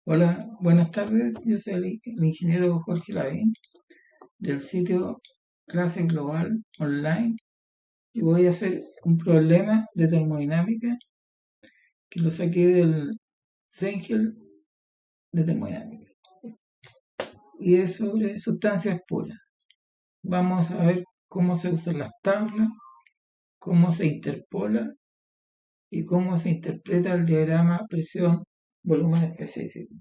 Hola, buenas tardes. Yo soy el ingeniero Jorge Lavín del sitio Clase Global Online y voy a hacer un problema de termodinámica que lo saqué del Cengel de termodinámica y es sobre sustancias puras. Vamos a ver cómo se usan las tablas, cómo se interpola y cómo se interpreta el diagrama presión-volumen específico.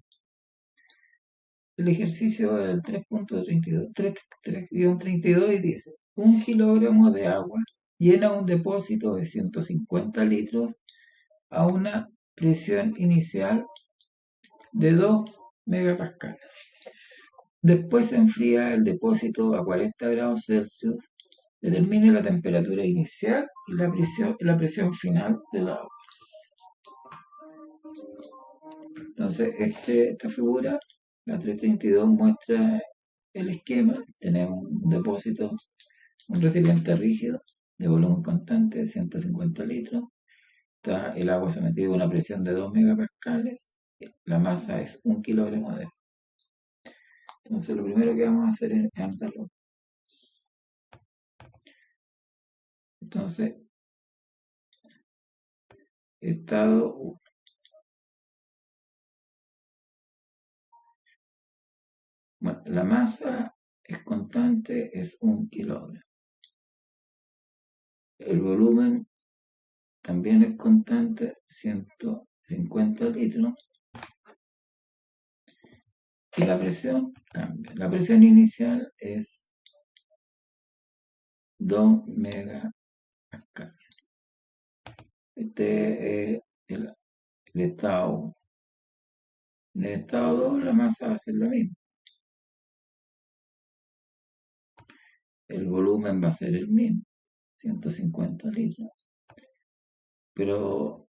El ejercicio del 3.32 y dice: un kilogramo de agua llena un depósito de 150 litros a una presión inicial de 2 megapascales. Después se enfría el depósito a 40 grados Celsius. Determine la temperatura inicial y la presión final del agua. Entonces, esta figura, la 332, muestra el esquema. Tenemos un depósito, un recipiente rígido de volumen constante de 150 litros. Está el agua sometida a una presión de 2 megapascales. La masa es 1 kilogramo de agua. Entonces, lo primero que vamos a hacer es anotarlo. Entonces, estado 1. Bueno, la masa es constante, es 1 kilogramo. El volumen también es constante, 150 litros. Y la presión cambia. La presión inicial es 2 megapascales. Este es el estado 1. En el estado 2 la masa va a ser la misma. El volumen va a ser el mismo, 150 litros. Pero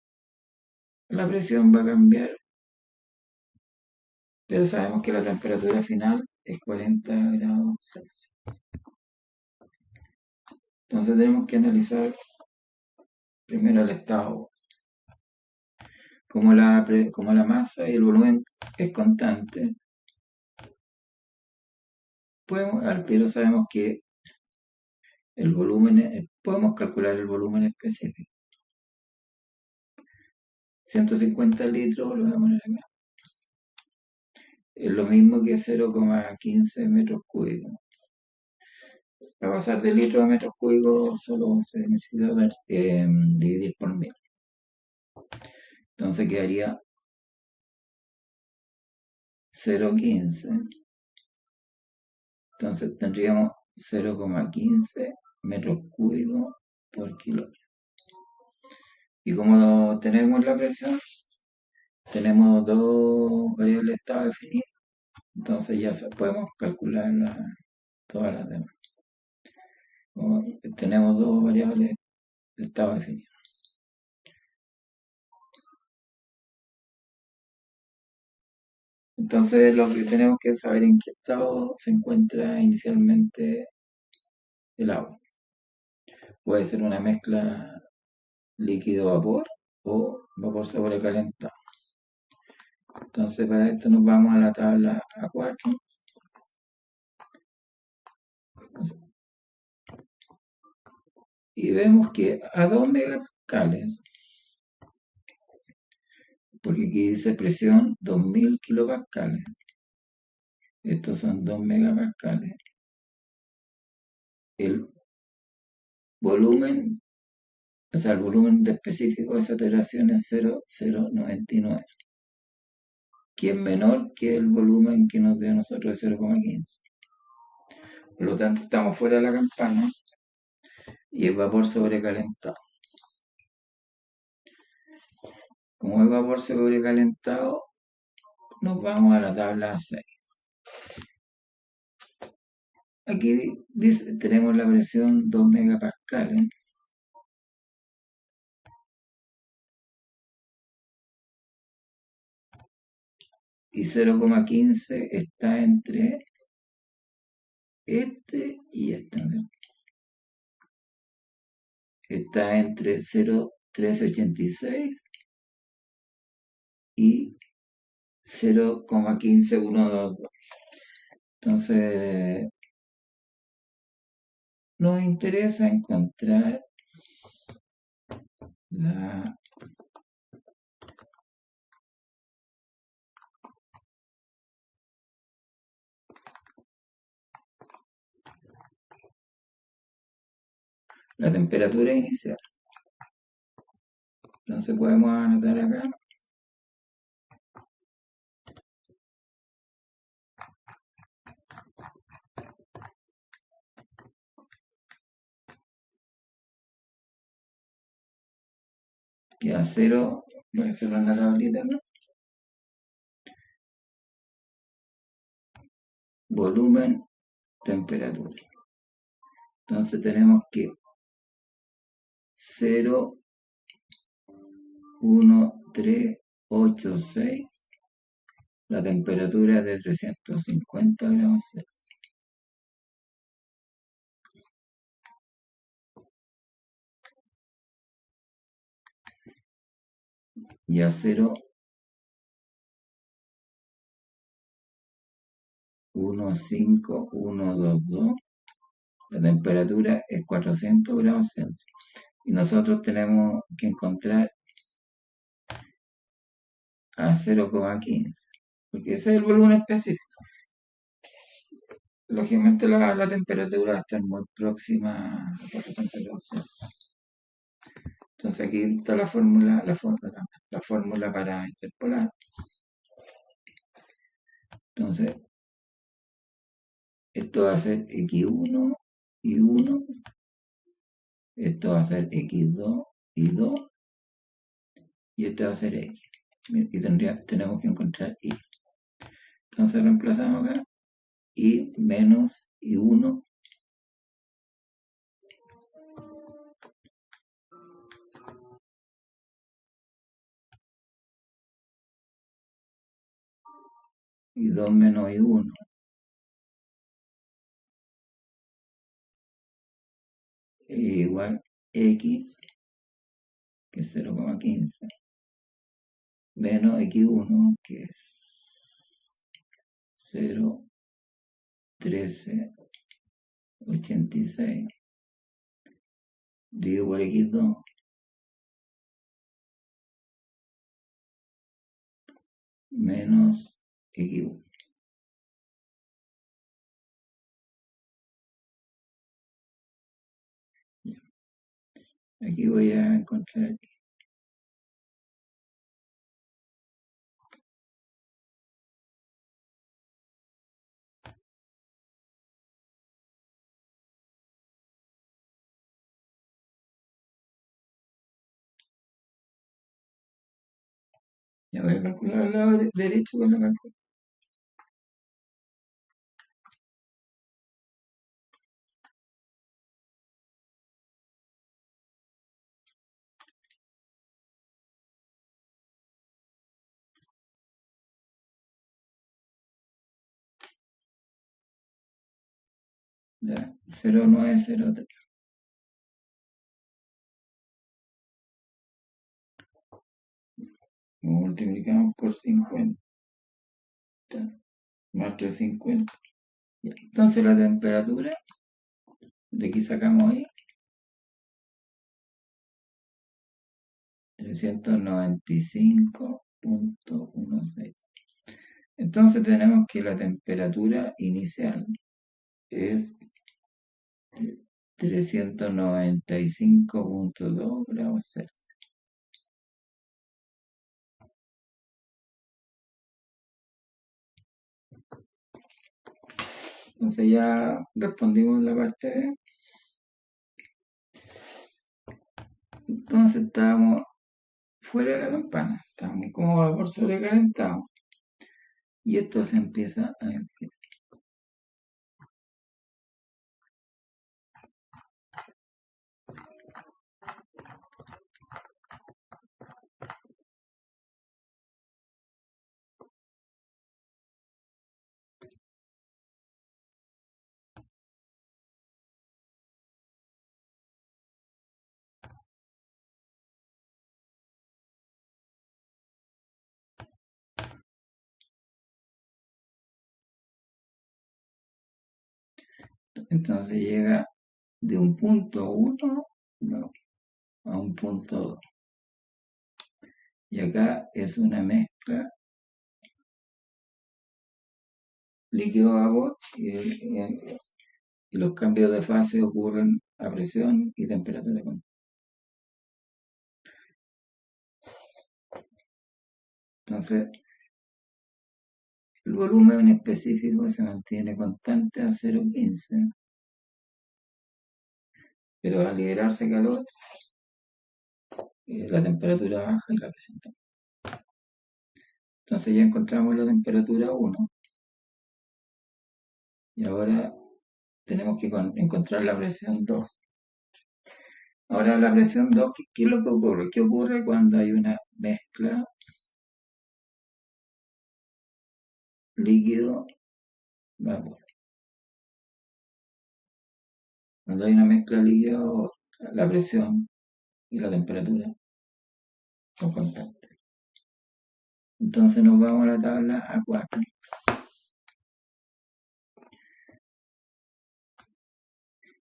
la presión va a cambiar. Pero sabemos que la temperatura final es 40 grados Celsius. Entonces tenemos que analizar primero el estado 1. Como la masa y el volumen es constante, al tiro sabemos que el volumen, podemos calcular el volumen específico. 150 litros, lo voy a poner acá. Es lo mismo que 0,15 metros cúbicos. Para pasar de litros a metros cúbicos solo se necesita dividir por 1000. Entonces quedaría 0,15. Entonces tendríamos 0,15 metros cúbicos por kilómetro. Y como tenemos la presión, tenemos dos variables de estado definidas. Entonces ya podemos calcular todas las demás. Tenemos dos variables de estado definido. Entonces lo que tenemos que saber en qué estado se encuentra inicialmente el agua. Puede ser una mezcla líquido-vapor o vapor sobrecalentado. Entonces para esto nos vamos a la tabla A4. Y vemos que a 2 megapascales, porque aquí dice presión 2000 kilopascales, estos son 2 megapascales, el volumen, o sea, el volumen específico de saturación es 0,099, que es menor que el volumen que nos dio a nosotros de 0,15. Por lo tanto, estamos fuera de la campana y es vapor sobrecalentado. Como es vapor sobrecalentado, nos vamos a la tabla 6. Aquí tenemos la presión 2 megapascales. Y 0,15 está entre este y este. Está entre 0,1386 y 0,15122. Entonces, nos interesa encontrar la temperatura inicial. Entonces podemos anotar acá que a 0, voy a hacerlo en la tablita, ¿no? Volumen, temperatura. Entonces tenemos que 0, 1, 3, 8, 6. La temperatura es de 350 grados Celsius. Y a 0, 1, 5, 1, 2, 2. La temperatura es 400 grados Celsius. Y nosotros tenemos que encontrar a 0,15, porque ese es el volumen específico. Lógicamente la temperatura va a estar muy próxima a 400 grados Celsius. Entonces aquí está la fórmula para interpolar. Entonces, esto va a ser x1 y 1. Esto va a ser x2 y 2. Y esto va a ser x. Y tenemos que encontrar y. Entonces reemplazamos acá. Y menos y1 y 2 menos y1 igual x, que es 0,15, menos x1, que es 0,1386, dividido por x2, menos x1. Aquí voy a encontrar ya voy a calcular el lado derecho con la calculadora. Ya, 0,903. Multiplicamos por 50 más 350. Entonces la temperatura, de aquí sacamos ahí 395,16. Entonces tenemos que la temperatura inicial es 395,2 grados Celsius. Entonces ya respondimos la parte B. Entonces estábamos fuera de la campana, estábamos como vapor sobrecalentado. Y esto se empieza a enfriar. Entonces llega de un punto 1 a un punto 2. Y acá es una mezcla líquido-vapor y los cambios de fase ocurren a presión y temperatura. Entonces, el volumen específico se mantiene constante a 0,15, pero al liberarse calor, la temperatura baja y la presión también. Entonces ya encontramos la temperatura 1 y ahora tenemos que encontrar la presión 2. Ahora la presión 2, ¿qué es lo que ocurre? ¿Qué ocurre cuando hay una mezcla líquido-vapor? Cuando hay una mezcla líquido-vapor, la presión y la temperatura son constantes. Entonces nos vamos a la tabla A4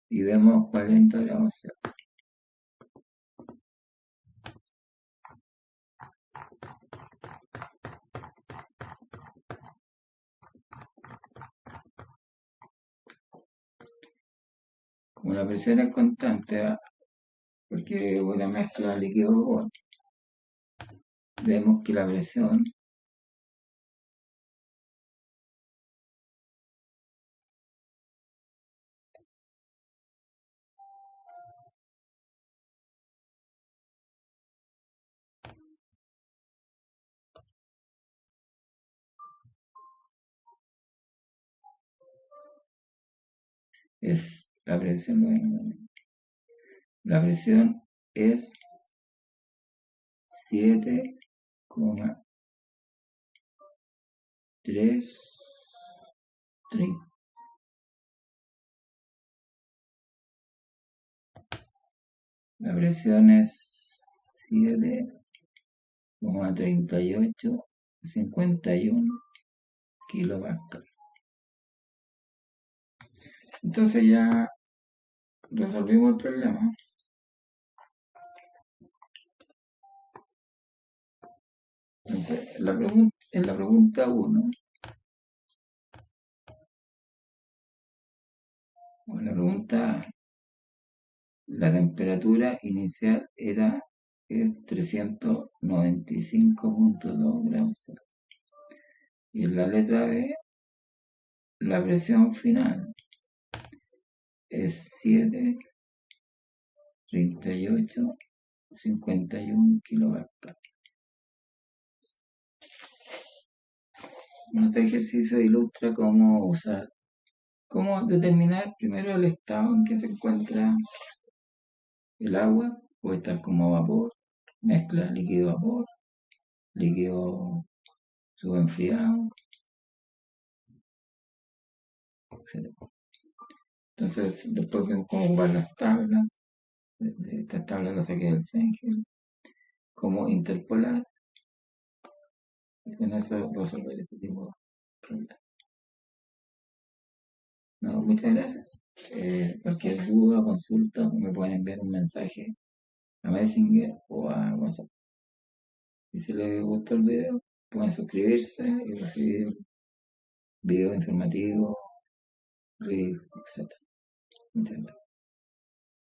y vemos 40 grados Celsius. Como la presión es constante, porque hubo una mezcla líquido-vapor, vemos que la presión es la presión es 7,330. La presión es 7,3851 kilopascal. Entonces ya resolvimos el problema. Entonces, en la pregunta 1, o en la pregunta A, la temperatura inicial es 395,2 grados Celsius. Y en la letra B, la presión final es 7,3851 kilopascal. Este ejercicio ilustra cómo determinar primero el estado en que se encuentra el agua. Puede estar como vapor, mezcla líquido-vapor, líquido subenfriado, etc. Entonces, después vemos cómo ocupar las tablas. Estas tablas las saqué del Sengel. Cómo interpolar. Y con eso resolver este tipo de problemas. No, muchas gracias. Cualquier duda, consulta, me pueden enviar un mensaje a Messenger o a WhatsApp. Y si les gustó el video, pueden suscribirse y recibir videos informativos, reels, etc. Muchas gracias.